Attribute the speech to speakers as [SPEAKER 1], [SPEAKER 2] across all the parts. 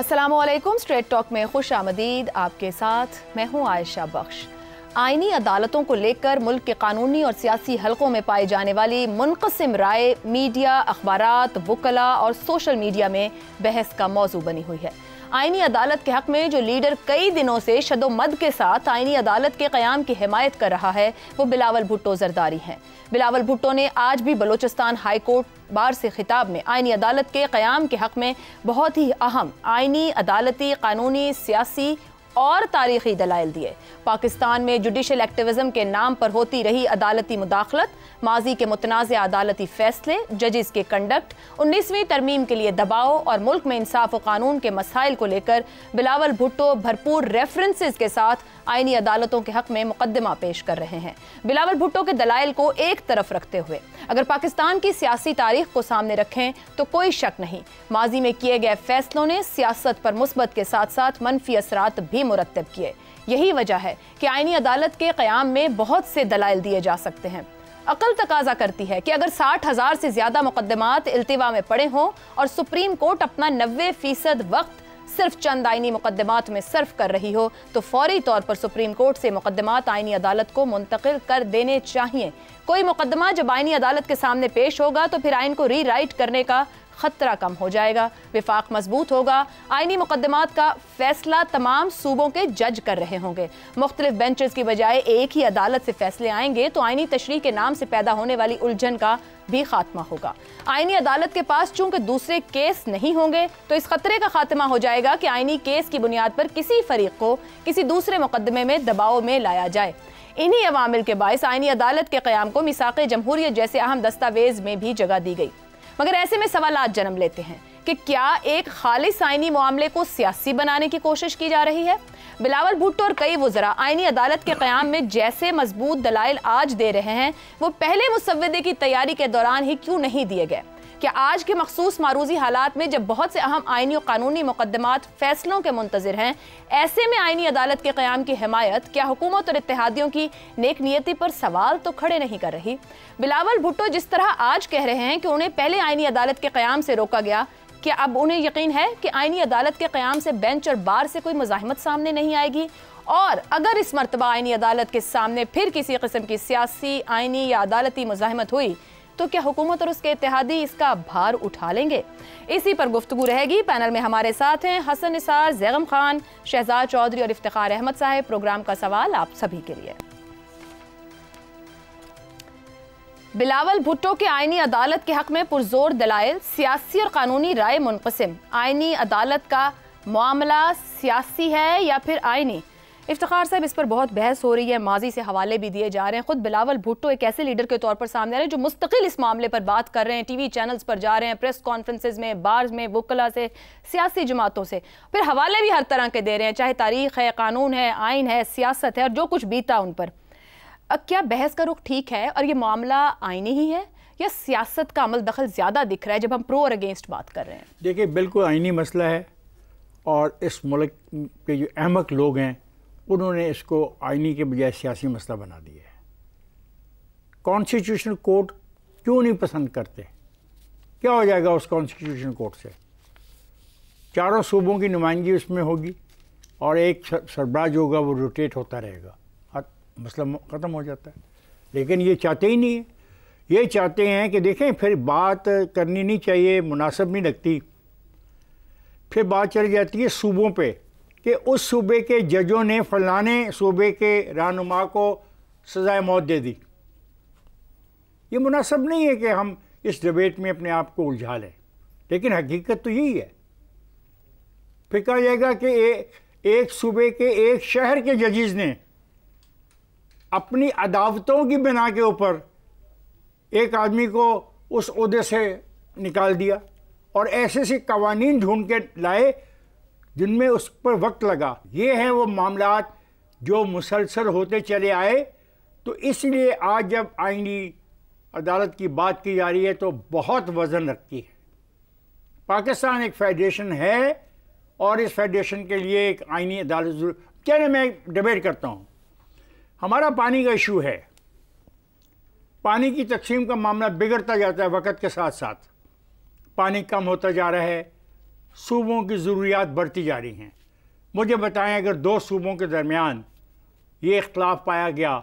[SPEAKER 1] अस्सलामुअलैकुम। Straight talk में खुश आमदीद। आपके साथ मैं हूं आयशा बख्श। आईनी अदालतों को लेकर मुल्क के कानूनी और सियासी हलकों में पाई जाने वाली मुनक़सिम राय मीडिया, अखबारात, वुकला और सोशल मीडिया में बहस का मौजू बनी हुई है। आईनी अदालत के हक में जो लीडर कई दिनों से शदोमद के साथ आईनी अदालत के क़याम की हिमायत कर रहा है वो बिलावल भुट्टो जरदारी हैं। बिलावल भुट्टो ने आज भी बलोचिस्तान हाई कोर्ट बार से खिताब में आईनी अदालत के क़याम के हक में बहुत ही अहम आईनी, अदालती, कानूनी, सियासी और तारीखी दलाइल दिए। पाकिस्तान में जुडिशल एक्टिविज्म के नाम पर होती रही अदालती मुदाखलत, माजी के मुतनाज़ अदालती फैसले, जजेस के कंडक्ट, 19वीं तरमीम के लिए दबाव और मुल्क में इंसाफ व कानून के मसाइल को लेकर बिलावल भुट्टो भरपूर रेफरेंसेस के साथ आईनी अदालतों के हक में मुकदमा पेश कर रहे हैं। बिलावल भुट्टो के दलाइल को एक तरफ रखते हुए अगर पाकिस्तान की सियासी तारीख को सामने रखें तो कोई शक नहीं, माजी में किए गए फैसलों ने सियासत पर मुस्बत के साथ साथ मनफी असरात भी मुरत्तब किए। यही वजह है कि आईनी अदालत के क़याम में बहुत से दलाइल दिए जा सकते हैं। अकल तकाजा करती है कि अगर 60,000 से ज्यादा मुकदमात इल्तिवा में पड़े हों और सुप्रीम कोर्ट अपना 90% वक्त सिर्फ चंद आईनी मुकदमात में सर्फ कर रही हो तो फौरी तौर पर सुप्रीम कोर्ट से मुकदमात आईनी अदालत को मुंतकिल कर देने चाहिए। कोई मुकदमा जब आईनी अदालत के सामने पेश होगा तो फिर आइन को रीराइट करने का खतरा कम हो जाएगा, विफाक मजबूत होगा। आईनी मुकदमात का फैसला तमाम सूबों के जज कर रहे होंगे। मुख्तलिफ बेंचेस की बजाय एक ही अदालत से फैसले आएंगे तो आईनी तशरीह के नाम से पैदा होने वाली उलझन का भी खात्मा होगा। आईनी अदालत के पास चूंकि दूसरे केस नहीं होंगे तो इस खतरे का खात्मा हो जाएगा कि आईनी केस की बुनियाद पर किसी फरीक को किसी दूसरे मुकदमे में दबाव में लाया जाए। इन्हीं अवामिल के बायस आईनी अदालत के क़याम को मिसाक़े जमहूरियत जैसे अहम दस्तावेज में भी जगह दी गई। मगर ऐसे में सवालात जन्म लेते हैं कि क्या एक खालिस आईनी मामले को सियासी बनाने की कोशिश की जा रही है? बिलावल भुट्टो और कई वज़रा आईनी अदालत के क़याम में जैसे मजबूत दलाइल आज दे रहे हैं वो पहले मुसव्वदे की तैयारी के दौरान ही क्यों नहीं दिए गए? क्या आज के मखसूस मारूजी हालात में जब बहुत से अहम आईनी और कानूनी मुकदमात फैसलों के मुंतज़िर हैं, ऐसे में आईनी अदालत के क़याम की हिमायत क्या हुकूमत और इत्तेहादियों की नेक नियति पर सवाल तो खड़े नहीं कर रही? बिलावल भुट्टो जिस तरह आज कह रहे हैं कि उन्हें पहले आईनी अदालत के क़याम से रोका गया, क्या अब उन्हें यकीन है कि आईनी अदालत के क़याम से बेंच और बार से कोई मुज़ाहिमत सामने नहीं आएगी? और अगर इस मरतबा आईनी अदालत के सामने फिर किसी किस्म की सियासी, आईनी या अदालती मुज़ाहिमत हुई तो क्या हुकूमत और उसके इत्तेहादी इसका भार उठा लेंगे? इसी पर गुफ्तगू रहेगी। पैनल में हमारे साथ हैं हसन निसार, ज़ैगम खान, शहजाद चौधरी और इफ्तिखार अहमद साहब। प्रोग्राम का सवाल आप सभी के लिए। बिलावल भुट्टो के आईनी अदालत के हक में पुरजोर दलाइल, सियासी और कानूनी राय मुनक़सिम। आईनी अदालत का मामला सियासी है या फिर आईनी? इफ्तिखार साहब, इस पर बहुत बहस हो रही है, माजी से हवाले भी दिए जा रहे हैं। खुद बिलावल भुट्टो एक ऐसे लीडर के तौर पर सामने आ रहे हैं जो मुस्तकिल इस मामले पर बात कर रहे हैं, टीवी चैनल्स पर जा रहे हैं, प्रेस कॉन्फ्रेंसेज में, बार्स में, वुकला से, सियासी जमातों से, फिर हवाले भी हर तरह के दे रहे हैं, चाहे तारीख है, कानून है, आइन है, सियासत है और जो कुछ बीता उन पर। क्या बहस का रुख ठीक है और ये मामला आईनी ही है या सियासत का अमल दखल ज़्यादा दिख रहा है जब हम प्रो और अगेंस्ट बात कर रहे हैं?
[SPEAKER 2] देखिए, बिल्कुल आईनी मसला है और इस मुल्क के जो अहमक लोग हैं उन्होंने इसको आईनी के बजाय सियासी मसला बना दिया है। कॉन्स्टिट्यूशनल कोर्ट क्यों नहीं पसंद करते? क्या हो जाएगा उस कॉन्स्टिट्यूशनल कोर्ट से? चारों सूबों की नुमाइंदगी उसमें होगी और एक सरबराह जो होगा वो रोटेट होता रहेगा, मसला ख़त्म हो जाता है। लेकिन ये चाहते ही नहीं है। ये चाहते हैं कि देखें फिर बात करनी नहीं चाहिए, मुनासिब नहीं लगती, फिर बात चली जाती है सूबों पे कि उस सूबे के जजों ने फलाने सूबे के रहनुमा को सज़ाए मौत दे दी। ये मुनासिब नहीं है कि हम इस डिबेट में अपने आप को उलझा लें, लेकिन हकीकत तो यही है। फिर कहा जाएगा कि एक सूबे के एक शहर के जजेस ने अपनी अदावतों की बिना के ऊपर एक आदमी को उस ओहदे से निकाल दिया और ऐसे से कवानीन ढूंढ के लाए जिनमें उस पर वक्त लगा। ये हैं वो मामलात जो मुसलसल होते चले आए। तो इसलिए आज जब आईनी अदालत की बात की जा रही है तो बहुत वज़न रखती है। पाकिस्तान एक फेडरेशन है और इस फेडरेशन के लिए एक आईनी अदालत जरूर। चलिए मैं डिबेट करता हूँ। हमारा पानी का इशू है, पानी की तकसीम का मामला बिगड़ता जाता है वक्त के साथ साथ, पानी कम होता जा रहा है, सूबों की ज़रूरियात बढ़ती जा रही हैं। मुझे बताएं, अगर दो सूबों के दरमियान ये इख्तलाफ पाया गया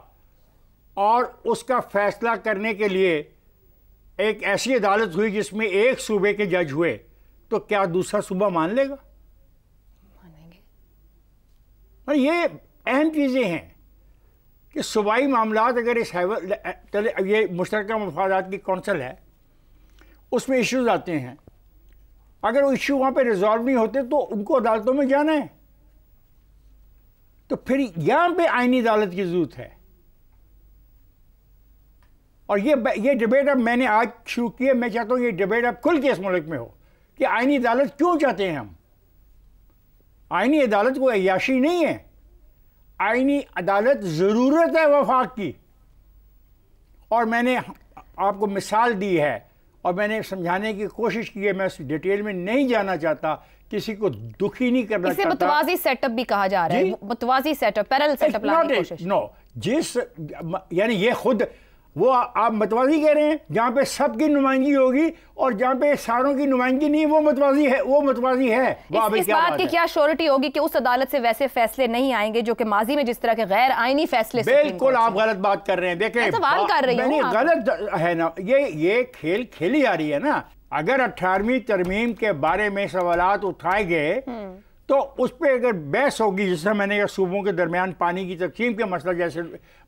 [SPEAKER 2] और उसका फ़ैसला करने के लिए एक ऐसी अदालत हुई जिसमें एक सूबे के जज हुए, तो क्या दूसरा सूबा मान लेगा?
[SPEAKER 1] मानेंगे।
[SPEAKER 2] और ये अहम चीज़ें हैं कि सूबाई मामलात अगर इस ये मुश्तरका मफादात की कौंसिल है, उसमें इश्यूज आते हैं, अगर वो इश्यू वहाँ पे रिजॉल्व नहीं होते तो उनको अदालतों में जाना है। तो फिर यहाँ पे आईनी अदालत की ज़रूरत है। और ये डिबेट अब मैंने आज शुरू की है। मैं चाहता हूँ ये डिबेट अब खुल के इस मुल्क में हो कि आईनी अदालत क्यों चाहते हैं हम। आईनी अदालत कोई अय्याशी नहीं है, आईनी अदालत ज़रूरत है वफाक की। और मैंने आपको मिसाल दी है और मैंने समझाने की कोशिश की है। मैं उस डिटेल में नहीं जाना चाहता, किसी को दुखी नहीं करना चाहता।
[SPEAKER 1] इसे मुतवाज़ी सेटअप भी कहा जा रहा है, मुतवाज़ी सेटअप, पैरेलल सेटअप लाने की कोशिश।
[SPEAKER 2] नो, जिस यानी ये खुद वो आप मतवाजी कह रहे हैं जहाँ पे सबकी नुमाइंदगी होगी और जहाँ पे सारों की नुमाइंदगी नहीं, वो मतवाजी है। वो मतवाजी है।
[SPEAKER 1] इस बात की क्या श्योरिटी होगी कि उस अदालत से वैसे फैसले नहीं आएंगे जो कि माजी में जिस तरह के गैर आईनी फैसले?
[SPEAKER 2] बिल्कुल आप गलत बात कर रहे हैं। देखें,
[SPEAKER 1] सवाल कर रही हूं,
[SPEAKER 2] गलत है ना, ये खेल खेली जा रही है ना। अगर 18वीं तरमीम के बारे में सवालात उठाए गए तो उस पर अगर बहस होगी, जिससे मैंने कहा सूबों के दरमियान पानी की तकसीम के मसला जैसे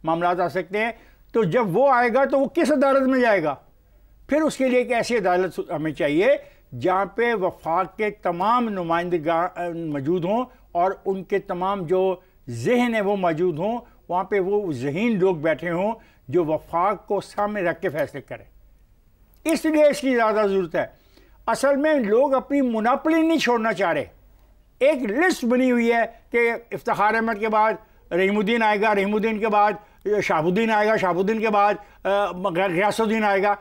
[SPEAKER 2] मामला आ सकते हैं, तो जब वो आएगा तो वो किस अदालत में जाएगा? फिर उसके लिए एक ऐसी अदालत हमें चाहिए जहाँ पे वफाक के तमाम नुमाइंदगान मौजूद हों और उनके तमाम जो जहन है वो मौजूद हों। वहाँ पे वो जहीन लोग बैठे हों जो वफाक को सामने रख के फैसले करें। इसलिए इसकी ज़्यादा ज़रूरत है। असल में लोग अपनी मुनापली नहीं छोड़ना चाह रहे। एक लिस्ट बनी हुई है कि इफ्तिखार अहमद के बाद रहीमुद्दीन आएगा, रहीमुद्दीन के बाद शहाबुद्दीन आएगा, शहाबुद्दीन के बाद गियासुद्दीन आएगा।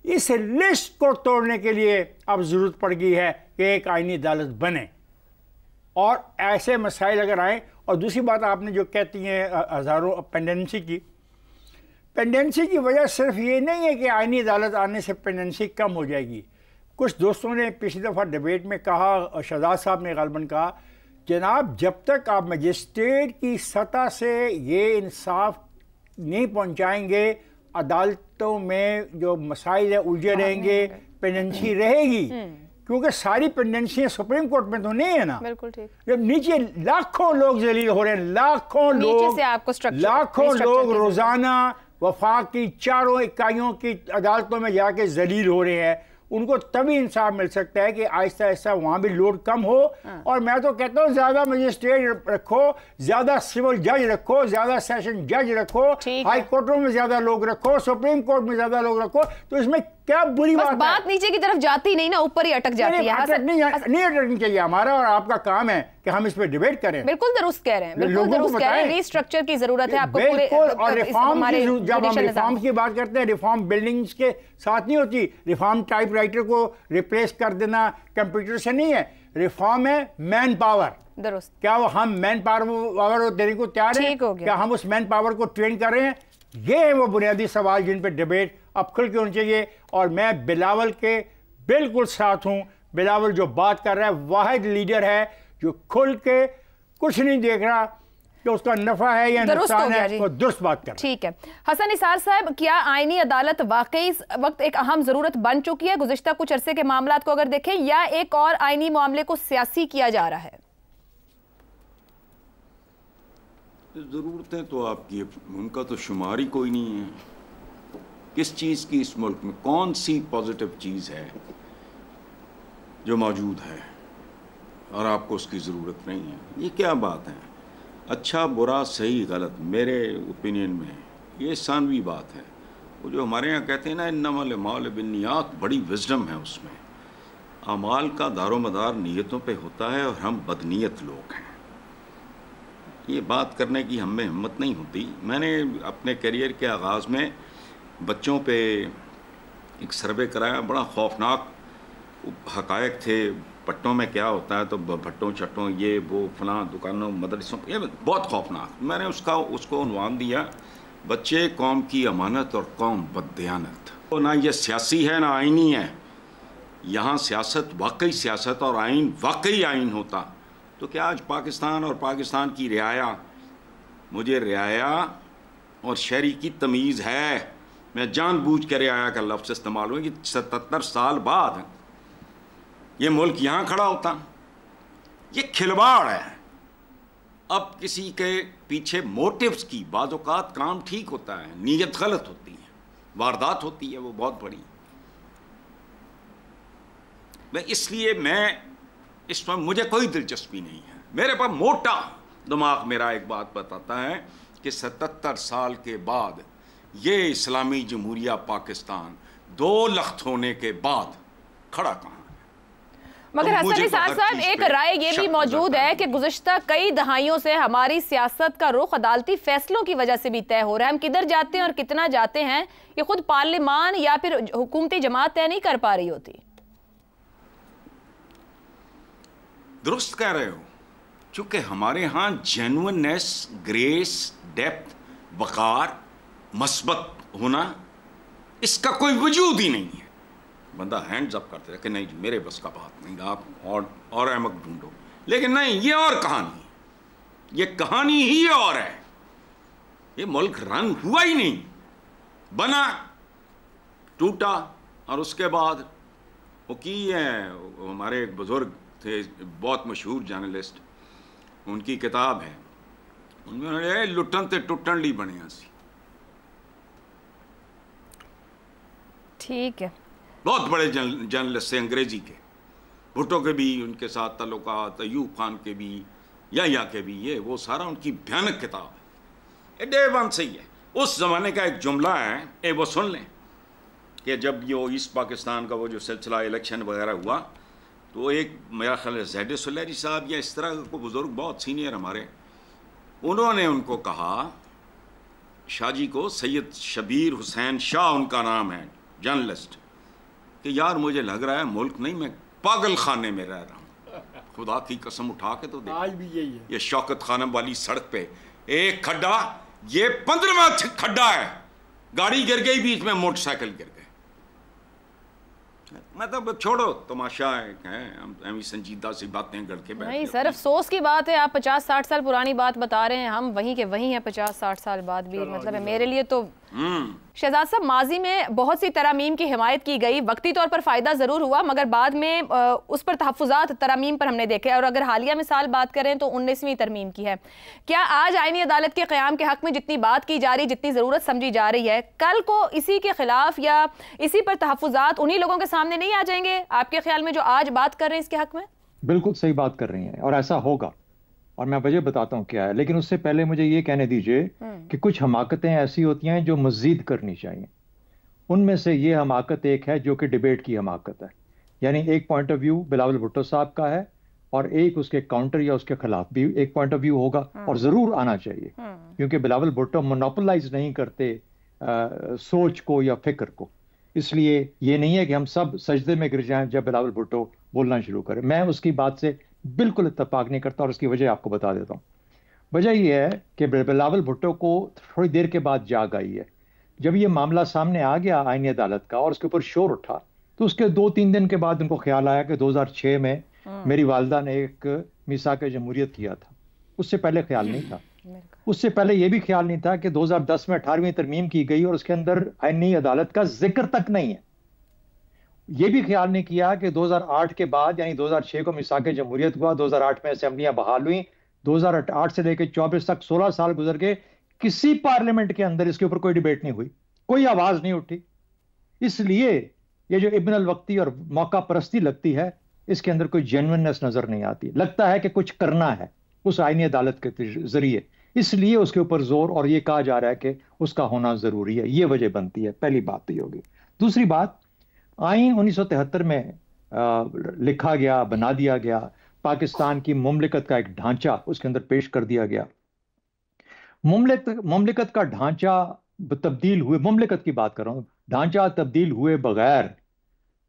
[SPEAKER 2] इस लिस्ट को तोड़ने के लिए अब ज़रूरत पड़ गई है कि एक आईनी अदालत बने और ऐसे मसाइल अगर आएँ। और दूसरी बात आपने जो कहती हैं हज़ारों पेंडेंसी की वजह सिर्फ ये नहीं है कि आईनी अदालत आने से पेंडेंसी कम हो जाएगी। कुछ दोस्तों ने पिछली दफ़ा डिबेट में कहा, शहजाद साहब ने गालबन कहा, जनाब जब तक आप मजिस्ट्रेट की सतह से ये इंसाफ नहीं पहुंचाएंगे, अदालतों में जो मसाइल है उलझे रहेंगे, पेंडेंसी रहेगी। क्योंकि सारी पेंडेंसियां सुप्रीम कोर्ट में तो नहीं है ना।
[SPEAKER 1] बिल्कुल ठीक।
[SPEAKER 2] जब नीचे लाखों लोग जलील हो रहे हैं, लाखों लोग रोजाना वफाक की चारों इकाइयों की अदालतों में जाके जलील हो रहे हैं, उनको तभी इंसाफ मिल सकता है कि आहिस्ता आहिस्ता वहाँ भी लोड कम हो। और मैं तो कहता हूँ ज़्यादा मजिस्ट्रेट रखो, ज़्यादा सिविल जज रखो, ज़्यादा सेशन जज रखो, हाई कोर्टों में ज़्यादा लोग रखो, सुप्रीम कोर्ट में ज़्यादा लोग रखो, तो इसमें क्या बुरी बात
[SPEAKER 1] नीचे की तरफ जाती नहीं ना, ऊपर ही अटक जाती है।
[SPEAKER 2] नहीं अटकनी चाहिए। हमारा और आपका काम है कि हम इस पर डिबेट करें।
[SPEAKER 1] बिल्कुल दुरुस्त कह रहे हैं, बिल्कुल दुरुस्त कह रहे हैं। रीस्ट्रक्चर की जरूरत है आपको पूरे।
[SPEAKER 2] और रिफॉर्म, जब हम रिफॉर्म की बात करते हैं, रिफॉर्म बिल्डिंग्स के साथ नहीं होती। रिफॉर्म टाइपराइटर को रिप्लेस कर देना कंप्यूटर से नहीं है। रिफॉर्म है मैन पावर।
[SPEAKER 1] दुरुस्त।
[SPEAKER 2] क्या वो हम मैन पावर देने को तैयार है? क्या हम उस मैन पावर को ट्रेन कर रहे हैं? ये है वो बुनियादी सवाल जिन पे डिबेट अब खुल के होनी चाहिए। और मैं बिलावल के बिल्कुल साथ हूँ। बिलावल जो बात कर रहा है वाहिद लीडर है जो खुल के कुछ नहीं देख रहा कि उसका नफा है या नुकसान है, वो दुरुस्त बात कर।
[SPEAKER 1] ठीक है हसन निसार साहब, क्या आईनी अदालत वाकई इस वक्त एक अहम जरूरत बन चुकी है गुज़िश्ता कुछ अरसे के मामलात को अगर देखें, या एक और आईनी मामले को सियासी किया जा रहा है?
[SPEAKER 3] ज़रूरतें तो आपकी, उनका तो शुमार ही कोई नहीं है। किस चीज़ की इस मुल्क में कौन सी पॉजिटिव चीज़ है जो मौजूद है और आपको उसकी ज़रूरत नहीं है? ये क्या बात है? अच्छा बुरा सही गलत मेरे ओपिनियन में ये सानवी बात है। वो जो हमारे यहाँ कहते हैं ना, इन्नमल अमाल बिन्नियात, बड़ी विजडम है उसमें। अमाल का दारोमदार नीयतों पे होता है और हम बदनीयत लोग हैं। ये बात करने की हमें हिम्मत नहीं होती। मैंने अपने करियर के आगाज़ में बच्चों पे एक सर्वे कराया, बड़ा खौफनाक हक़ायक़ थे। पट्टों में क्या होता है तो भट्टों चट्टों ये वो फलां दुकानों मदरसों, ये बहुत खौफनाक। मैंने उसको उन्वान दिया, बच्चे कौम की अमानत और कौम बददियानत। तो ना ये सियासी है ना आईनी है, यहाँ सियासत वाकई सियासत और आइन वाकई आइन होता तो क्या आज पाकिस्तान और पाकिस्तान की रियाया, मुझे रियाया और शहरी की तमीज़ है, मैं जानबूझ कर रियाया का लफ्ज़ इस्तेमाल हुआ कि 77 साल बाद ये मुल्क यहाँ खड़ा होता। ये खिलवाड़ है। अब किसी के पीछे मोटिव्स की बाज़ औक़ात काम ठीक होता है, नीयत गलत होती है, वारदात होती है वो बहुत बड़ी। इसलिए मैं इस पर मुझे कोई दिलचस्पी नहीं है। मेरे पास मोटा दिमाग मेरा एक बात बताता है कि 77 साल के बाद ये इस्लामी जमहूरिया पाकिस्तान 2 लख्त होने के बाद खड़ा कहाँ है।
[SPEAKER 1] मगर हसन निसार साहब, एक राय ये भी मौजूद है कि गुज़िश्ता कई दहाइयों से हमारी सियासत का रुख अदालती फैसलों की वजह से भी तय हो रहा है। हम किधर जाते हैं और कितना जाते हैं ये खुद पार्लियामान या फिर हुकूमती जमात तय नहीं कर पा रही होती।
[SPEAKER 3] दुरुस्त कह रहे हो, चूंकि हमारे यहाँ जेन्युइननेस, ग्रेस, डेप्थ, वक़ार, मस्बत होना, इसका कोई वजूद ही नहीं है। बंदा हैंड्स अप करते रहे कि नहीं जी मेरे बस का बात नहीं, आप और अहमक ढूंढो। लेकिन नहीं, ये और कहानी, ये कहानी ही और है। ये मुल्क रन हुआ ही नहीं, बना, टूटा, और उसके बाद वो की है। हमारे एक बुजुर्ग थे, बहुत मशहूर जर्नलिस्ट, उनकी किताब है, उन्होंने लुटन ते टुटन ली बने सी।
[SPEAKER 1] ठीक है,
[SPEAKER 3] बहुत बड़े जर्नलिस्ट थे अंग्रेजी के, भुट्टो के भी उनके साथ ताल्लुकात, अयूब खान के भी, या के भी, ये वो सारा उनकी भयानक किताब है। डे वन से ही है। उस ज़माने का एक जुमला है, ये वो सुन लें कि जब ये ईस्ट पाकिस्तान का वो जो सिलसिला इलेक्शन वगैरह हुआ तो एक मेरा ख्याल है ज़ैड सुलैरी साहब या इस तरह को बुज़ुर्ग बहुत सीनियर हमारे, उन्होंने उनको कहा, शाह जी को, सैयद शबीर हुसैन शाह उनका नाम है, जर्नलिस्ट, कि यार मुझे लग रहा है मुल्क नहीं, मैं पागल खाने में रह रहा हूँ। खुदा की कसम उठा के तो
[SPEAKER 2] आज भी यही है।
[SPEAKER 3] ये शौकत खानम वाली सड़क पे एक खड्डा, ये 15वां खड्डा है, गाड़ी गिर गई, बीच में मोटरसाइकिल गिर गए। मतलब छोड़ो, तमाशा है, हम ऐसी संजीदा सी बातें करके बैठ
[SPEAKER 1] नहीं सर, अफसोस की बात है, आप 50-60 साल पुरानी बात बता रहे हैं, हम वहीं के वहीं हैं 50-60 साल बाद भी। मतलब है मेरे लिए तो शहजाद साहब, माजी में बहुत सी तरामीम की हिमायत की गई, वक्ती तौर पर फ़ायदा ज़रूर हुआ, मगर बाद में उस पर तहफ़्फ़ुज़ात तरामीम पर हमने देखे। और अगर हालिया मिसाल बात करें तो 19वीं तरमीम की है। क्या आज आईनी अदालत के क़याम के हक़ में जितनी बात की जा रही, जितनी ज़रूरत समझी जा रही है, कल को इसी के ख़िलाफ़ या इसी पर तहफ़्फ़ुज़ात उन्हीं लोगों के सामने नहीं आ जाएंगे आपके ख्याल में, जो आज बात कर रहे हैं इसके हक़ में?
[SPEAKER 4] बिल्कुल सही बात कर रही हैं, और ऐसा होगा, और मैं वजह बताता हूँ क्या है। लेकिन उससे पहले मुझे ये कहने दीजिए कि कुछ हमाकतें ऐसी होती हैं जो मज़ीद करनी चाहिए। उनमें से ये हमाकत एक है जो कि डिबेट की हमाकत है, यानी एक point of view Bilawal Bhutto साहब का है और एक उसके काउंटर या उसके खिलाफ भी एक पॉइंट ऑफ व्यू होगा, और ज़रूर आना चाहिए, क्योंकि बिलावल भुट्टो मोनोपोलाइज नहीं करते सोच को या फिक्र को। इसलिए ये नहीं है कि हम सब सजदे में गिर जाएं जब बिलावल भुट्टो बोलना शुरू करें। मैं उसकी बात से बिल्कुल इत्तेफाक नहीं करता, और उसकी वजह आपको बता देता हूँ। वजह यह है कि बिलावल भुट्टो को थोड़ी देर के बाद जाग आई है। जब ये मामला सामने आ गया आईनी अदालत का और उसके ऊपर शोर उठा, तो उसके 2-3 दिन के बाद उनको ख्याल आया कि 2006 में मेरी वालदा ने एक मीसाक जमहूरियत किया था। उससे पहले ख्याल नहीं था। उससे पहले यह भी ख्याल नहीं था कि 2010 में 18वीं तरमीम की गई और उसके अंदर आईनी अदालत का जिक्र तक नहीं है। यह भी ख्याल नहीं किया कि 2008 के बाद, यानी 2006 को मीसाक जमहूरियत हुआ, 2008 में असेंबलियां बहाल हुई, 2008 से लेकर 24 तक 16 साल गुजर गए, किसी पार्लियामेंट के अंदर इसके ऊपर कोई डिबेट नहीं हुई, कोई आवाज नहीं उठी। इसलिए ये जो इब्न अल वक्ती और मौका परस्ती लगती है, इसके अंदर कोई जेन्युइननेस नजर नहीं आती। लगता है कि कुछ करना है उस आईनी अदालत के जरिए, इसलिए उसके ऊपर जोर और ये कहा जा रहा है कि उसका होना जरूरी है। ये वजह बनती है। पहली बात तो ये होगी। दूसरी बात, आईन 1973 में लिखा गया, बना दिया गया, पाकिस्तान की मुमलिकत का एक ढांचा उसके अंदर पेश कर दिया गया। मुमलिकत का ढांचा तब्दील हुए, मुमलिकत की बात कर रहा हूं, ढांचा तब्दील हुए बगैर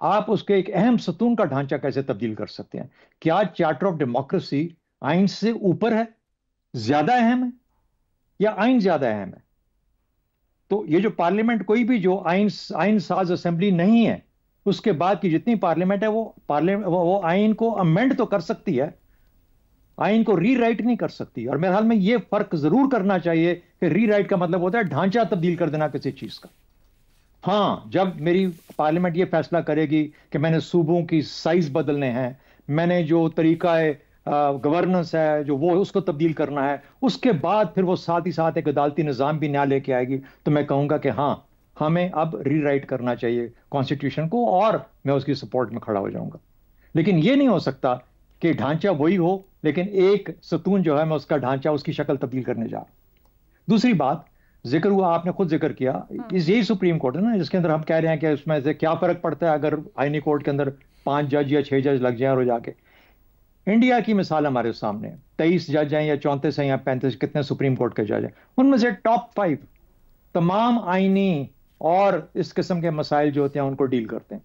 [SPEAKER 4] आप उसके एक अहम सतून का ढांचा कैसे तब्दील कर सकते हैं? क्या चार्टर ऑफ डेमोक्रेसी आइन से ऊपर है, ज्यादा अहम है, या आइन ज्यादा अहम है? तो ये जो पार्लियामेंट, कोई भी जो आइन साज असेंबली नहीं है, उसके बाद की जितनी पार्लियामेंट है वो आइन को अमेंड तो कर सकती है, आइन को रीराइट नहीं कर सकती। और मेरे ख्याल में ये फर्क जरूर करना चाहिए कि रीराइट का मतलब होता है ढांचा तब्दील कर देना किसी चीज का। हाँ, जब मेरी पार्लियामेंट ये फैसला करेगी कि मैंने सूबों की साइज बदलने हैं, मैंने जो तरीका गवर्नेंस है जो वो उसको तब्दील करना है, उसके बाद फिर वो साथ ही साथ एक अदालती निज़ाम भी नया लेके आएगी, तो मैं कहूँगा कि हाँ, हमें अब रीराइट करना चाहिए कॉन्स्टिट्यूशन को, और मैं उसकी सपोर्ट में खड़ा हो जाऊंगा। लेकिन ये नहीं हो सकता कि ढांचा वही हो, लेकिन एक सतून जो है मैं उसका ढांचा, उसकी शक्ल तब्दील करने जा रहा हूं। दूसरी बात, जिक्र हुआ, आपने खुद जिक्र किया, यही सुप्रीम कोर्ट है ना जिसके अंदर हम कह रहे हैं कि उसमें से क्या फर्क पड़ता है अगर आईनी कोर्ट के अंदर 5 जज या 6 जज लग जाए और जाके। इंडिया की मिसाल हमारे सामने, 23 जज हैं या 34 हैं या 35, कितने सुप्रीम कोर्ट के जज हैं, उनमें से टॉप 5 तमाम आईनी और इस किस्म के मसाइल जो होते हैं उनको डील करते हैं।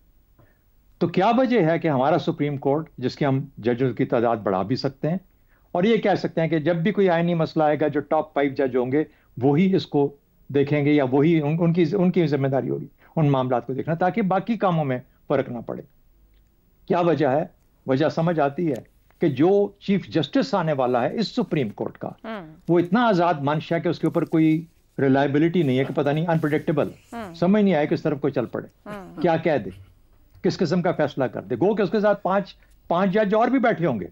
[SPEAKER 4] तो क्या वजह है कि हमारा सुप्रीम कोर्ट, जिसके हम जजों की तादाद बढ़ा भी सकते हैं और ये कह सकते हैं कि जब भी कोई आईनी मसला आएगा जो टॉप 5 जज होंगे वही इसको देखेंगे, या वही उनकी जिम्मेदारी होगी उन मामलों को देखना, ताकि बाकी कामों में फर्क ना पड़े। क्या वजह है? वजह समझ आती है कि जो चीफ जस्टिस आने वाला है इस सुप्रीम कोर्ट का, वो इतना आजाद मंश है कि उसके ऊपर कोई रिलायबिलिटी नहीं है, कि पता नहीं, अनप्रेडिक्टेबल, समझ नहीं आए किस तरफ कोई चल पड़े, क्या कह दे, किस किस्म का फैसला कर दे। गो कि उसके साथ पांच जज और भी बैठे होंगे,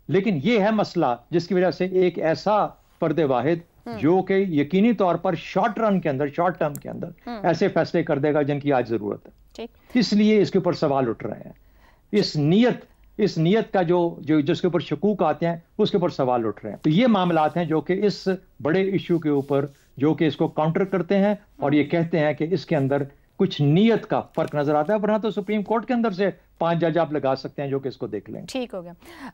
[SPEAKER 4] लेकिन ये है मसला जिसकी वजह से एक ऐसा फर्द वाहिद जो कि यकीनी तौर पर शॉर्ट टर्म के अंदर ऐसे फैसले कर देगा जिनकी आज जरूरत है। इसलिए इसके ऊपर सवाल उठ रहे हैं। इस नियत का जो जिसके ऊपर शकूक आते हैं उसके ऊपर सवाल उठ रहे हैं। तो ये मामलात हैं जो कि इस बड़े इशू के ऊपर जो कि इसको काउंटर करते हैं और ये कहते हैं कि इसके अंदर कुछ नियत का फर्क नजर आता है, वरना तो सुप्रीम कोर्ट के अंदर से 5 जज आप लगा सकते हैं जो कि इसको देख लें।
[SPEAKER 1] ठीक हो गया।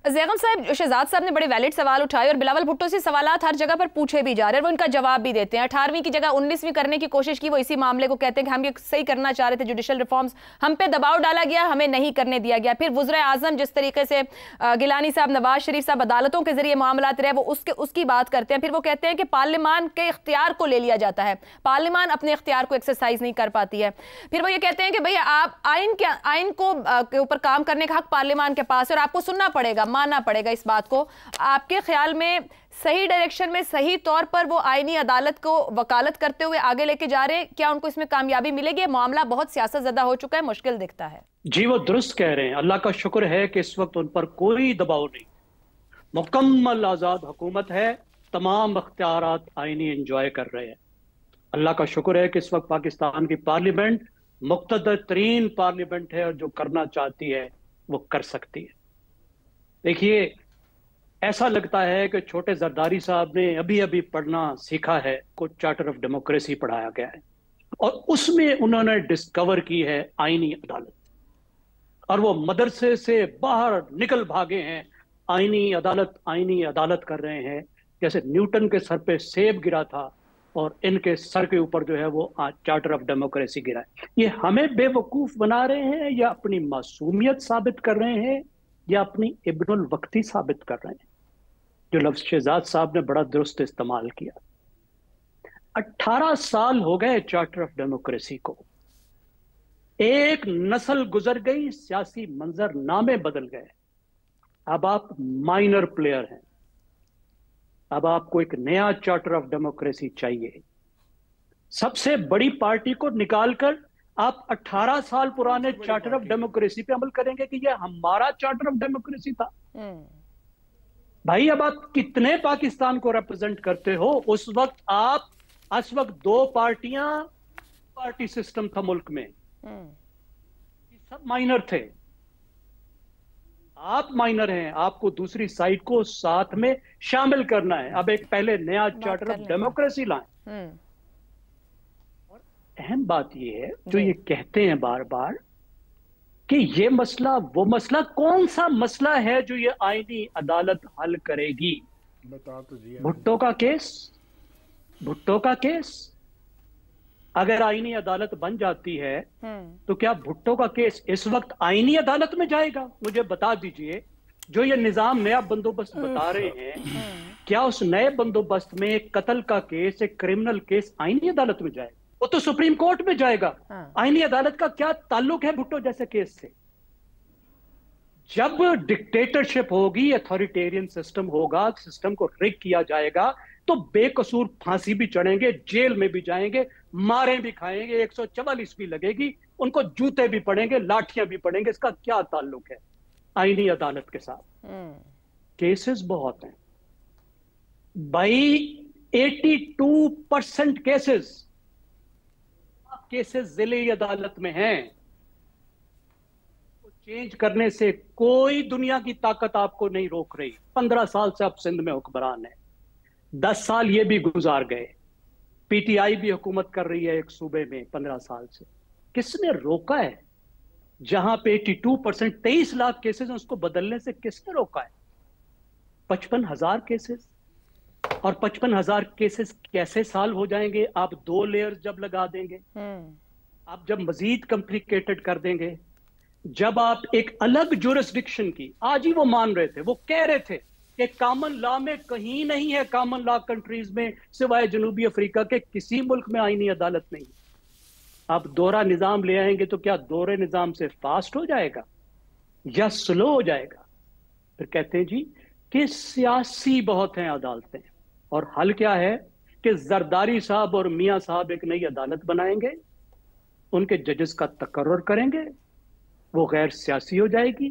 [SPEAKER 1] ज़ैगम साहब, शहजाद साहब ने बड़े वैलिड सवाल उठाए और बिलावल भुट्टो से सवालात हर जगह पर पूछे भी जा रहे हैं, वो इनका जवाब भी देते हैं। 18वीं की जगह 19वीं करने की कोशिश की, वो इसी मामले को कहते हैं कि हम ये सही करना चाह रहे थे, जुडिशल रिफॉर्म्स, हम पे दबाव डाला गया, हमें नहीं करने दिया गया। फिर वज़ीर आज़म जिस तरीके से गिलानी साहब, नवाज शरीफ साहब अदालतों के जरिए मामलात रहे, वो उसकी बात करते हैं। फिर वो कहते हैं कि पार्लियामान के इख्तियार को ले लिया जाता है, पार्लियामान अपने इख्तियार को एक्सरसाइज नहीं कर पाती है। फिर वो ये कहते हैं कि भाई आप आइन के ऊपर काम करने हक पार्लियामान के पास है और आपको सुनना पड़ेगा, मानना पड़ेगा इस बात को। आपके ख्याल में सही डायरेक्शन में, सही तौर पर वो आईनी अदालत को वकालत करते हुए आगे लेके जा रहे हैं? क्या उनको इसमें कामयाबी मिलेगी? मामला बहुत सियासत ज़दा हो चुका है, मुश्किल दिखता है।
[SPEAKER 5] जी, वो दुरुस्त कह रहे हैं। अल्लाह का शुक्र है कि इस वक्त उन पर कोई दबाव नहीं, मुकम्मल आज़ाद हुकूमत है, तमाम अख्तियारात आईनी एंजॉय कर रहे हैं। अल्लाह का शुक्र है कि इस वक्त पाकिस्तान की पार्लियामेंट मुक़्तदर तरीन पार्लियामेंट है और जो करना चाहती है वो कर सकती है। देखिए, ऐसा लगता है कि छोटे जरदारी साहब ने अभी अभी पढ़ना सीखा है, कुछ चार्टर ऑफ डेमोक्रेसी पढ़ाया गया है और उसमें उन्होंने डिस्कवर की है आईनी अदालत, और वो मदरसे से बाहर निकल भागे हैं। आईनी अदालत कर रहे हैं, जैसे न्यूटन के सर पे सेब गिरा था और इनके सर के ऊपर जो है वो चार्टर ऑफ डेमोक्रेसी गिरा है। ये हमें बेवकूफ बना रहे हैं, या अपनी मासूमियत साबित कर रहे हैं, या अपनी इब्नुल वक्ती साबित कर रहे हैं, जो लफ्ज शहजाद साहब ने बड़ा दुरुस्त इस्तेमाल किया। 18 साल हो गए चार्टर ऑफ डेमोक्रेसी को, एक नस्ल गुजर गई, सियासी मंजर नामे बदल गए। अब आप माइनर प्लेयर हैं, अब आपको एक नया चार्टर ऑफ डेमोक्रेसी चाहिए। सबसे बड़ी पार्टी को निकालकर आप 18 साल पुराने चार्टर ऑफ डेमोक्रेसी पे अमल करेंगे कि ये हमारा चार्टर ऑफ डेमोक्रेसी था। भाई, अब आप कितने पाकिस्तान को रिप्रेजेंट करते हो? उस वक्त 2 पार्टी सिस्टम था मुल्क में, सब माइनर थे। आप माइनर हैं, आपको दूसरी साइड को साथ में शामिल करना है। अब एक पहले नया चार्टर ऑफ डेमोक्रेसी लाएं। और अहम बात यह है, जो ये कहते हैं बार बार कि ये मसला, वो मसला, कौन सा मसला है जो ये आईनी अदालत हल करेगी?
[SPEAKER 2] बता तो दिया।
[SPEAKER 5] भुट्टो का केस अगर आईनी अदालत बन जाती है तो क्या भुट्टो का केस इस वक्त आईनी अदालत में जाएगा? मुझे बता दीजिए, जो ये निजाम नया बंदोबस्त बता रहे हैं, क्या उस नए बंदोबस्त में एक कत्ल का केस, एक क्रिमिनल केस आईनी अदालत में जाएगा? वो तो सुप्रीम कोर्ट में जाएगा। आईनी अदालत का क्या ताल्लुक है भुट्टो जैसे केस से? जब डिक्टेटरशिप होगी, अथॉरिटेरियन सिस्टम होगा, सिस्टम को रिग किया जाएगा, तो बेकसूर फांसी भी चढ़ेंगे, जेल में भी जाएंगे, मारे भी खाएंगे, 144 भी लगेगी, उनको जूते भी पड़ेंगे, लाठियां भी पड़ेंगे। इसका क्या ताल्लुक है आईनी अदालत के साथ? केसेस बहुत हैं भाई, 82% केसेस जिले अदालत में हैं। चेंज करने से कोई दुनिया की ताकत आपको नहीं रोक रही। 15 साल से आप सिंध में हुक्मरान है, 10 साल ये भी गुजार गए, पीटीआई भी हुकूमत कर रही है एक सूबे में 15 साल से। किसने रोका है? जहां पे 82% 23 लाख केसेस हैं, उसको बदलने से किसने रोका है? 55,000 केसेस, और 55,000 केसेस कैसे साल हो जाएंगे? आप 2 लेयर्स जब लगा देंगे, आप जब मजीद कॉम्प्लिकेटेड कर देंगे, जब आप एक अलग जुरिस्डिक्शन की, आज ही वो मान रहे थे, वो कह रहे थे कि कॉमन लॉ में कहीं नहीं है, कॉमन लॉ कंट्रीज में सिवाय जनूबी अफ्रीका के किसी मुल्क में आईनी अदालत नहीं। आप दोहरा निजाम ले आएंगे तो क्या दोहरे निजाम से फास्ट हो जाएगा या स्लो हो जाएगा? फिर कहते हैं जी कि सियासी बहुत हैं अदालतें, और हल क्या है कि जरदारी साहब और मियां साहब एक नई अदालत बनाएंगे, उनके जजेस का तकर्रुर करेंगे, वो गैर सियासी हो जाएगी।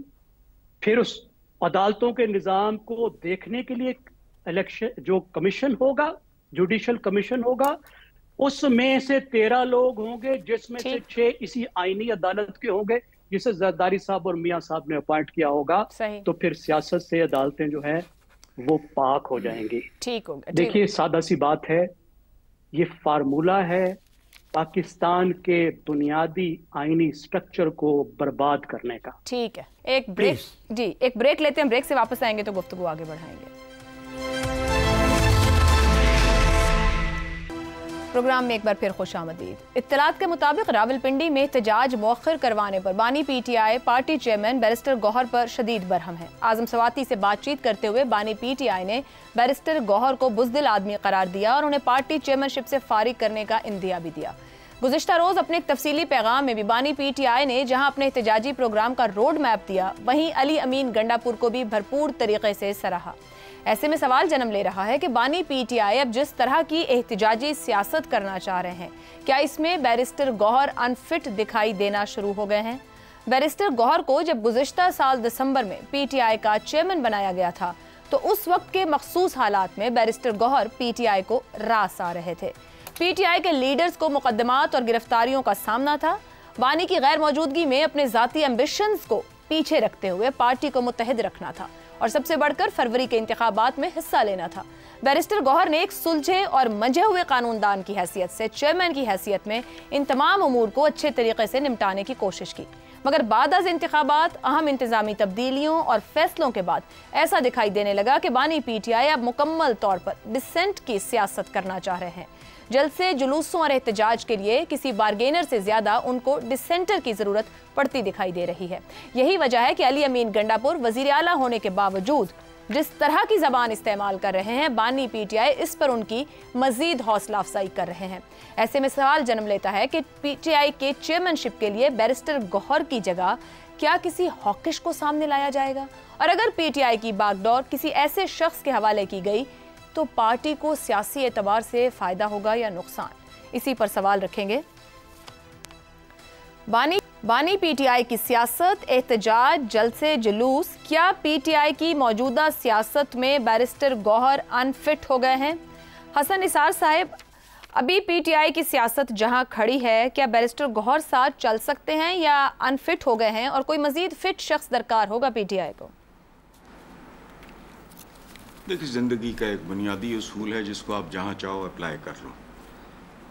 [SPEAKER 5] फिर उस अदालतों के निजाम को देखने के लिए इलेक्शन जो कमीशन होगा, जुडिशल कमीशन होगा, उसमें से 13 लोग होंगे, जिसमें से 6 इसी आईनी अदालत के होंगे, जिसे जरदारी साहब और मियां साहब ने अपॉइंट किया होगा। तो फिर सियासत से अदालतें जो है वो पाक हो जाएंगी।
[SPEAKER 1] ठीक होगा।
[SPEAKER 5] देखिए सादा सी बात है, ये फार्मूला है पाकिस्तान के बुनियादी आईनी स्ट्रक्चर को बर्बाद करने का।
[SPEAKER 1] ठीक है, एक ब्रेक, जी एक ब्रेक लेते हैं, ब्रेक से वापस आएंगे तो गुफ्तगू आगे बढ़ाएंगे। प्रोग्राम में एक बार फिर खुशामदीद। इत्तलात के मुताबिक रावलपिंडी में एहतजाज मौखर करवाने पर बानी PTI party chairman barrister Gohar पर शदीद बरहम है। आजम सवाती से बातचीत करते हुए बानी पीटीआई ने बैरिस्टर गौहर को बुज़दिल आदमी करार दिया और उन्हें पार्टी चेयरमैनशिप से फारिग करने का इंदिया भी दिया। गुज़िश्ता रोज अपने एक तफसीली पैगाम में भी बानी पीटीआई ने जहां अपने एहतजाजी प्रोग्राम का रोड मैप दिया, वहीं अली अमीन गंडापुर को भी भरपूर तरीके से सराहा। ऐसे में सवाल जन्म ले रहा है कि बानी पीटीआई अब जिस तरह की एहतजाजी सियासत करना चाह रहे हैं, क्या इसमें बैरिस्टर गौहर अनफिट दिखाई देना शुरू हो गए हैं? बैरिस्टर गौहर को जब गुज़िश्ता साल दिसंबर में पीटीआई का चेयरमैन बनाया गया था, तो उस वक्त के मखसूस हालात में बैरिस्टर गौहर पीटीआई को रास आ रहे थे। पीटीआई के लीडर्स को मुकदमात और गिरफ्तारियों का सामना था। बानी की गैर मौजूदगी में अपने जाती एम्बिशंस को पीछे रखते हुए पार्टी को मुत्तहिद रखना था और सबसे बढ़कर फरवरी के इंतखाबात में हिस्सा लेना था। बैरिस्टर गौहर ने एक सुलझे और मंझे हुए कानूनदान की हैसियत से चेयरमैन की हैसियत में इन तमाम अमूर को अच्छे तरीके से निपटाने की कोशिश की, मगर बाद अज इंतखाबात, अहम इंतजामी तब्दीलियों और फैसलों के बाद ऐसा दिखाई देने लगा कि बानी पीटीआई अब मुकम्मल तौर पर डिसेंट की सियासत करना चाह रहे हैं। जलसे, जुलूसों और एहतजाज के लिए किसी बारगेनर से ज्यादा उनको डिसेंटर की जरूरत पड़ती दिखाई दे रही है। यही वजह है कि अली अमीन गंडापुर वजीर आला होने के बावजूद जिस तरह की जबान इस्तेमाल कर रहे हैं, बानी पीटीआई इस पर उनकी मजीद हौसला अफजाई कर रहे हैं। ऐसे में सवाल जन्म लेता है कि पीटीआई के चेयरमैनशिप के लिए बैरिस्टर गौहर की जगह क्या किसी हॉकिश को सामने लाया जाएगा? और अगर पीटीआई की बागडोर किसी ऐसे शख्स के हवाले की गई तो पार्टी को सियासी एतबार से फायदा होगा या नुकसान? इसी पर सवाल रखेंगे। बानी पीटीआई की सियासत, एहतजाज, जलसे, जुलूस, क्या पीटीआई की मौजूदा सियासत में बैरिस्टर गौहर अनफिट हो गए हैं? हसन निसार साहब, अभी पीटीआई की सियासत जहां खड़ी है, क्या बैरिस्टर गौहर साथ चल सकते हैं या अनफिट हो गए हैं और कोई मजीद फिट शख्स दरकार होगा पीटीआई को?
[SPEAKER 3] देखिए, ज़िंदगी का एक बुनियादी उसूल है जिसको आप जहाँ चाहो अप्लाई कर लो।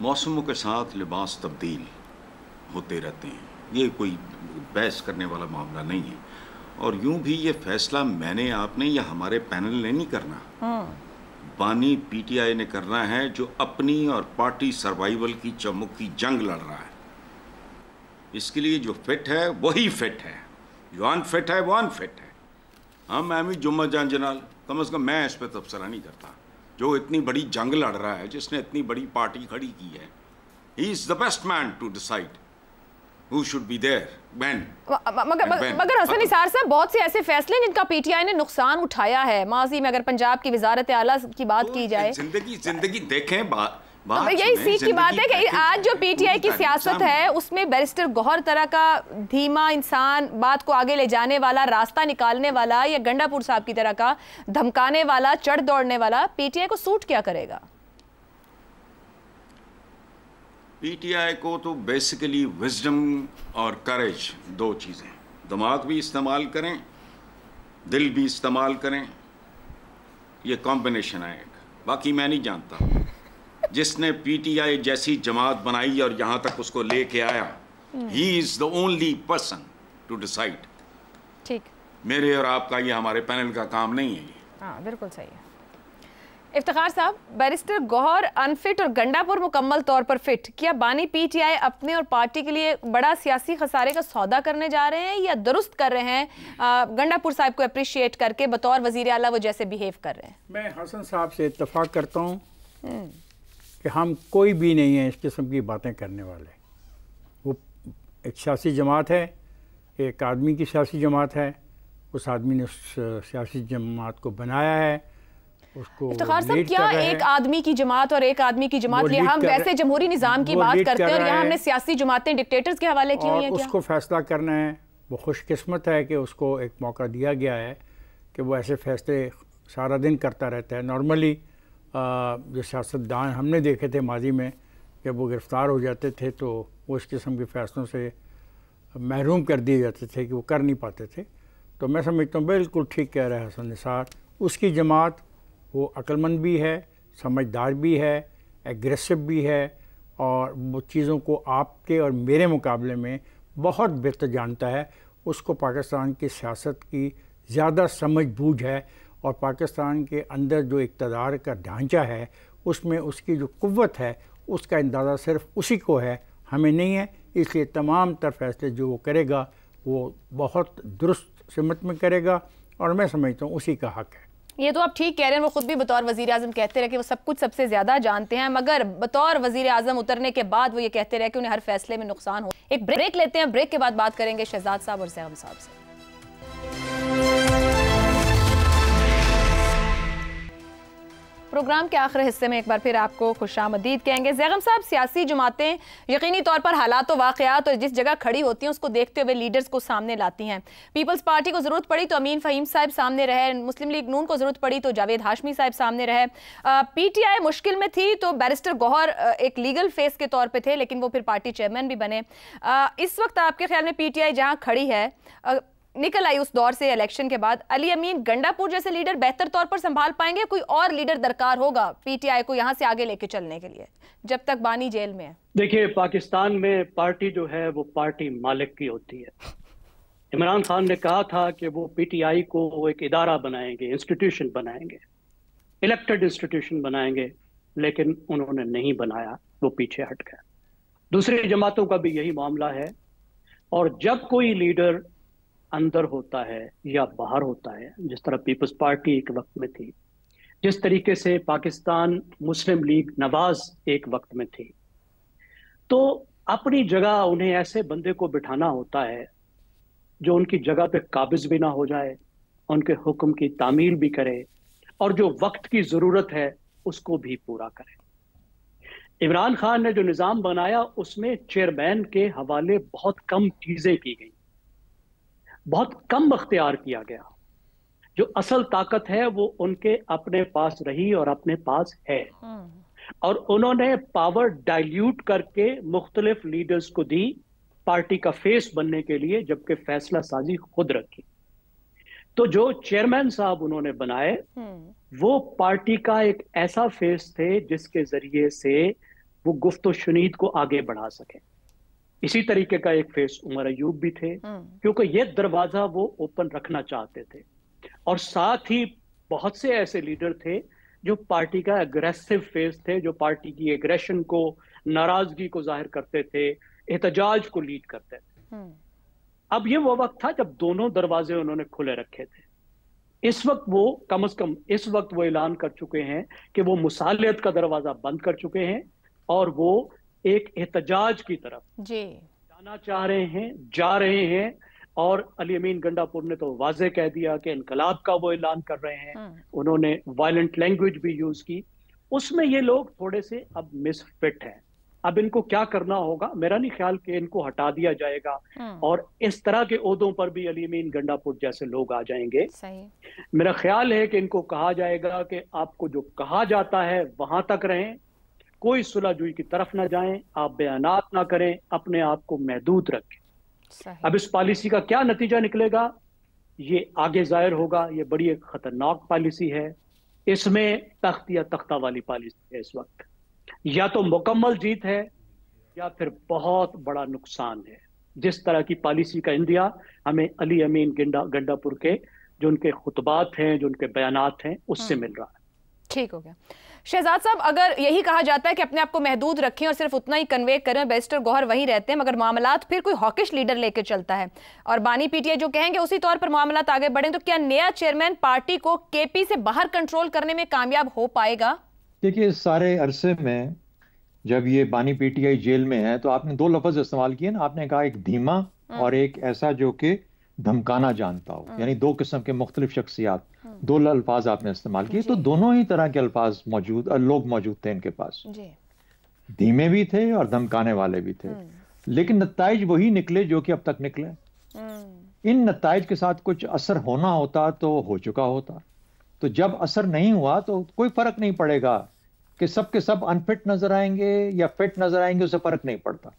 [SPEAKER 3] मौसमों के साथ लिबास तब्दील होते रहते हैं, ये कोई बहस करने वाला मामला नहीं है। और यूं भी ये फैसला मैंने, आपने या हमारे पैनल ने नहीं करना, बानी पीटीआई ने करना है, जो अपनी और पार्टी सर्वाइवल की चमुखी जंग लड़ रहा है। इसके लिए जो फिट है वही फिट है, जो अनफिट है वो अनफिट है। हाँ, मैं भी जुम्मा जान जनाल, कम से कम मैं इस पर तबसरा नहीं करता। जो इतनी बड़ी जंग लड़ रहा है, जिसने इतनी बड़ी पार्टी खड़ी की है, He is the best man to decide who should be there when.
[SPEAKER 1] मगर हसन निसार साहब, बहुत से ऐसे फैसले जिनका पीटीआई ने नुकसान उठाया है माजी में, अगर पंजाब की वजारत आला की बात की जाए,
[SPEAKER 3] जिंदगी देखें
[SPEAKER 1] यही सीख की बात है कि आज जो पीटीआई की सियासत है उसमें बैरिस्टर गौहर तरह का धीमा इंसान, बात को आगे ले जाने वाला, रास्ता निकालने वाला, या गंडापुर साहब की तरह का धमकाने वाला, चढ़ दौड़ने वाला पीटीआई को सूट क्या करेगा?
[SPEAKER 3] पीटीआई को तो बेसिकली विजडम और करेज, दो चीज़ें, दिमाग भी इस्तेमाल करें, दिल भी इस्तेमाल करें, ये कॉम्बिनेशन है एक। बाकी मैं नहीं जानता जिसने पीटीआई जैसी जमात बनाई और यहाँ तक उसको लेके आया, he is the only person to decide.
[SPEAKER 1] ठीक,
[SPEAKER 3] मेरे और आपका, ये हमारे पैनल का काम नहीं है।
[SPEAKER 1] हाँ बिल्कुल सही है। इफ्तिखार साहब, बैरिस्टर गौहर अनफिट और गंडापुर मुकम्मल तौर पर फिट, क्या बानी पीटीआई अपने और पार्टी के लिए बड़ा सियासी खसारे का सौदा करने जा रहे हैं या दुरुस्त कर रहे हैं गंडापुर साहब को अप्रिशिएट करके बतौर वजीर आला वो जैसे बिहेव कर रहे हैं?
[SPEAKER 2] मैं हसन साहब से इत्तफाक करता हूँ कि हम कोई भी नहीं है इस किस्म की बातें करने वाले। वो एक सियासी जमात है, एक आदमी की सियासी जमात है, उस आदमी ने उस सियासी जमात को बनाया है, उसको
[SPEAKER 1] इफ्तिखार साहब, क्या एक आदमी की जमात और एक आदमी की जमात लिए हम वैसे जमहूरी निज़ाम की बात करते हैं और यहाँ हमने सियासी जमातें डिक्टेटर्स के हवाले की हुई हैं? क्या
[SPEAKER 2] उसको फैसला करना है, वो खुशकिस्मत है कि उसको एक मौका दिया गया है कि वो ऐसे फैसले सारा दिन करता रहता है। नॉर्मली जो सियासतदान हमने देखे थे माजी में, जब वो गिरफ़्तार हो जाते थे तो वो इस किस्म के फ़ैसलों से महरूम कर दिए जाते थे कि वो कर नहीं पाते थे। तो मैं समझता हूँ बिल्कुल ठीक कह रहा है हसन निसार, उसकी जमात वो अक्लमंद भी है, समझदार भी है, एग्रेसिव भी है, और वो चीज़ों को आपके और मेरे मुकाबले में बहुत बेहतर जानता है। उसको पाकिस्तान की सियासत की ज़्यादा समझ बूझ है, और पाकिस्तान के अंदर जो इक़्तिदार का ढांचा है उसमें उसकी जो कुव्वत है उसका अंदाज़ा सिर्फ उसी को है, हमें नहीं है। इसलिए तमाम तर फैसले जो वो करेगा वो बहुत दुरुस्त सिमत में करेगा, और मैं समझता हूँ उसी का हक़ है।
[SPEAKER 1] ये तो आप ठीक कह रहे हैं, वो खुद भी बतौर वज़ीर आज़म कहते रहे कि वो सब कुछ सबसे ज़्यादा जानते हैं, मगर बतौर वज़ीर आज़म उतरने के बाद वो ये कहते रहे कि उन्हें हर फैसले में नुकसान हो। एक ब्रेक लेते हैं, ब्रेक के बाद बात करेंगे शहजाद साहब और ज़ैगम साहब से। प्रोग्राम के आखिरी हिस्से में एक बार फिर आपको खुशामदीद कहेंगे। ज़ैगम साहब, सियासी जमातें यकीनी तौर पर हालात व वाक़यात और जिस जगह खड़ी होती हैं उसको देखते हुए लीडर्स को सामने लाती हैं। पीपल्स पार्टी को ज़रूरत पड़ी तो अमीन फ़हीम साहब सामने रहे, मुस्लिम लीग नून को ज़रूरत पड़ी तो जावेद हाशमी साहब सामने रहे। पीटीआई मुश्किल में थी तो बैरिस्टर गौहर एक लीगल फेस के तौर पर थे, लेकिन वो फिर पार्टी चेयरमैन भी बने। इस वक्त आपके ख्याल में पीटीआई जहाँ खड़ी है, निकल आई उस दौर से इलेक्शन के बाद, अली अमीन गंडापुर जैसे लीडर बेहतर तौर पर संभाल पाएंगे? कोई और लीडर दरकार होगा पीटीआई को यहां से आगे लेके चलने के लिए जब तक बानी जेल में है?
[SPEAKER 5] देखिए, पाकिस्तान में पार्टी जो है वो पार्टी मालिक की होती है। इमरान खान ने कहा था कि वो पीटीआई को एक इदारा बनाएंगे, इंस्टीट्यूशन बनाएंगे, इलेक्टेड इंस्टीट्यूशन बनाएंगे, लेकिन उन्होंने नहीं बनाया, वो पीछे हट गए। दूसरी जमातों का भी यही मामला है, और जब कोई लीडर अंदर होता है या बाहर होता है, जिस तरह पीपल्स पार्टी एक वक्त में थी, जिस तरीके से पाकिस्तान मुस्लिम लीग नवाज एक वक्त में थी, तो अपनी जगह उन्हें ऐसे बंदे को बिठाना होता है जो उनकी जगह पे काबिज भी ना हो जाए, उनके हुक्म की तामील भी करे, और जो वक्त की ज़रूरत है उसको भी पूरा करे। इमरान खान ने जो निज़ाम बनाया उसमें चेयरमैन के हवाले बहुत कम चीज़ें की गई, बहुत कम अख्तियार किया गया। जो असल ताकत है वो उनके अपने पास रही और अपने पास है, और उन्होंने पावर डाइल्यूट करके मुख्तलिफ लीडर्स को दी पार्टी का फेस बनने के लिए, जबकि फैसला साजी खुद रखी। तो जो चेयरमैन साहब उन्होंने बनाए वो पार्टी का एक ऐसा फेस थे जिसके जरिए से वो गुफ्तो शुनीद को आगे बढ़ा सके। इसी तरीके का एक फेस उमर अयूब भी थे, क्योंकि ये दरवाजा वो ओपन रखना चाहते थे। और साथ ही बहुत से ऐसे लीडर थे जो पार्टी का एग्रेसिव फेस थे, जो पार्टी की एग्रेशन को, नाराजगी को जाहिर करते थे, एहतजाज को लीड करते थे। अब ये वो वक्त था जब दोनों दरवाजे उन्होंने खुले रखे थे। इस वक्त वो कम से कम इस वक्त वो ऐलान कर चुके हैं कि वो मुसालियत का दरवाजा बंद कर चुके हैं, और वो एक एहतजाज की तरफ
[SPEAKER 1] जी
[SPEAKER 5] जाना चाह रहे हैं, जा रहे हैं। और अली अमीन गंडापुर ने तो वाज़े कह दिया कि इनकलाब का वो ऐलान कर रहे हैं। उन्होंने वायलेंट लैंग्वेज भी यूज की। उसमें ये लोग थोड़े से अब मिसफिट हैं। अब इनको क्या करना होगा, मेरा नहीं ख्याल कि इनको हटा दिया जाएगा और इस तरह के ओहदों पर भी अली अमीन गंडापुर जैसे लोग आ जाएंगे।
[SPEAKER 1] सही।
[SPEAKER 5] मेरा ख्याल है कि इनको कहा जाएगा कि आपको जो कहा जाता है वहां तक रहें, कोई सुलहजुई की तरफ ना जाएं, आप बयानात ना करें, अपने आप को महदूद रखें। अब इस पॉलिसी का क्या नतीजा निकलेगा ये आगे जाहिर होगा। ये बड़ी एक खतरनाक पॉलिसी है। इसमें तख्त या तख्ता वाली पॉलिसी है। इस वक्त या तो मुकम्मल जीत है या फिर बहुत बड़ा नुकसान है। जिस तरह की पॉलिसी का इंदिया हमें अली अमीन गंडापुर के जो उनके खुतबात हैं, जो उनके बयानात हैं, उससे मिल रहा है।
[SPEAKER 1] ठीक हो गया। शहजाद साहब, अगर यही कहा जाता है कि अपने आप को महदूद रखें और सिर्फ उतना ही कन्वे करें, बैरिस्टर गौहर वहीं रहते हैं, मगर मामलात फिर कोई हॉकिश लीडर लेके चलता है और बानी पीटीआई जो कहेंगे उसी तौर पर मामलात आगे बढ़ें, तो क्या नया चेयरमैन पार्टी को केपी से बाहर कंट्रोल करने में कामयाब हो पाएगा?
[SPEAKER 4] देखिए, इस सारे अरसे में जब ये बानी पीटीआई जेल में है तो आपने दो लफ्ज इस्तेमाल किए ना। आपने कहा एक धीमा और एक ऐसा जो कि धमकाना जानता हो, यानी दो किस्म के मुख्तलिफ शख्सियात, दो अल्फाज आपने इस्तेमाल किए। तो दोनों ही तरह के अल्फाज लोग मौजूद थे इनके पास। धीमे भी थे और धमकाने वाले भी थे, लेकिन नताइज वही निकले जो कि अब तक निकले। इन नताइज के साथ कुछ असर होना होता तो हो चुका होता। तो जब असर नहीं हुआ तो कोई फर्क नहीं पड़ेगा कि सब के सब अनफिट नजर आएंगे या फिट नजर आएंगे, उससे फर्क नहीं पड़ता।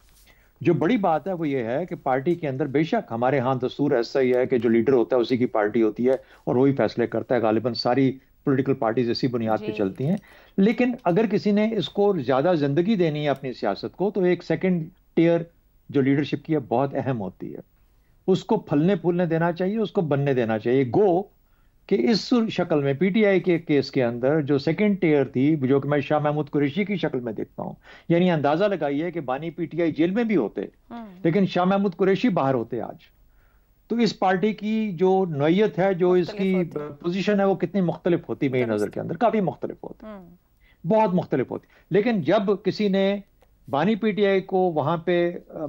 [SPEAKER 4] जो बड़ी बात है वो ये है कि पार्टी के अंदर, बेशक हमारे यहाँ दस्तूर ऐसा ही है कि जो लीडर होता है उसी की पार्टी होती है और वही फैसले करता है। गालिबन सारी पॉलिटिकल पार्टीज इसी बुनियाद पे चलती हैं। लेकिन अगर किसी ने इसको ज्यादा जिंदगी देनी है अपनी सियासत को, तो एक सेकंड टियर जो लीडरशिप की है बहुत अहम होती है। उसको फलने फूलने देना चाहिए, उसको बनने देना चाहिए। गो कि इस शक्ल में पीटीआई के केस के अंदर जो सेकंड टियर थी, जो कि मैं शाह महमूद कुरैशी की शक्ल में देखता हूं, यानी अंदाजा लगाइए कि बानी पीटीआई जेल में भी होते लेकिन शाह महमूद कुरैशी बाहर होते आज, तो इस पार्टी की जो नौयत है, जो इसकी पोजीशन है, वो कितनी मुख्तलिफ होती मेरी नजर के अंदर, काफी मुख्तलिफ होती, बहुत मुख्तलिफ होती। लेकिन जब किसी ने बानी पीटीआई को वहां पे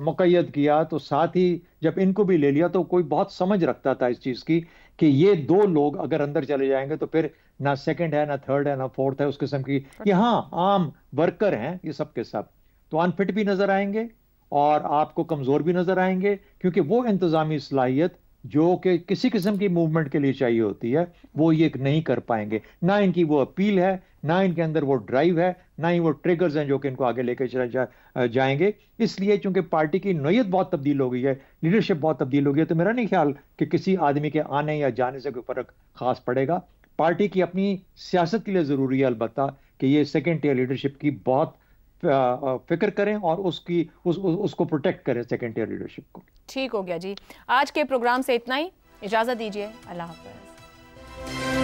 [SPEAKER 4] मुक़य्यद किया तो साथ ही जब इनको भी ले लिया, तो कोई बहुत समझ रखता था इस चीज की कि ये दो लोग अगर अंदर चले जाएंगे तो फिर ना सेकंड है, ना थर्ड है, ना फोर्थ है, उस किस्म की। यहाँ आम वर्कर हैं ये सब के सब, तो अनफिट भी नजर आएंगे और आपको कमजोर भी नजर आएंगे, क्योंकि वो इंतजामी सलाहियत जो कि किसी किस्म की मूवमेंट के लिए चाहिए होती है वो ये नहीं कर पाएंगे। ना इनकी वो अपील है, ना इनके अंदर वो ड्राइव है, ना ही वो ट्रिगर्स हैं जो कि इनको आगे लेकर चले जाएंगे। इसलिए चूंकि पार्टी की नौयत बहुत तब्दील हो गई है, लीडरशिप बहुत तब्दील हो गई है, तो मेरा नहीं ख्याल कि किसी आदमी के आने या जाने से कोई फर्क खास पड़ेगा। पार्टी की अपनी सियासत के लिए जरूरी है अलबत्ता कि ये सेकेंड टियर लीडरशिप की बहुत फिक्र करें और उसको प्रोटेक्ट करें, सेकेंड टियर लीडरशिप को।
[SPEAKER 1] ठीक हो गया जी, आज के प्रोग्राम से इतना ही। इजाजत दीजिए, अल्लाह हाफ़िज़।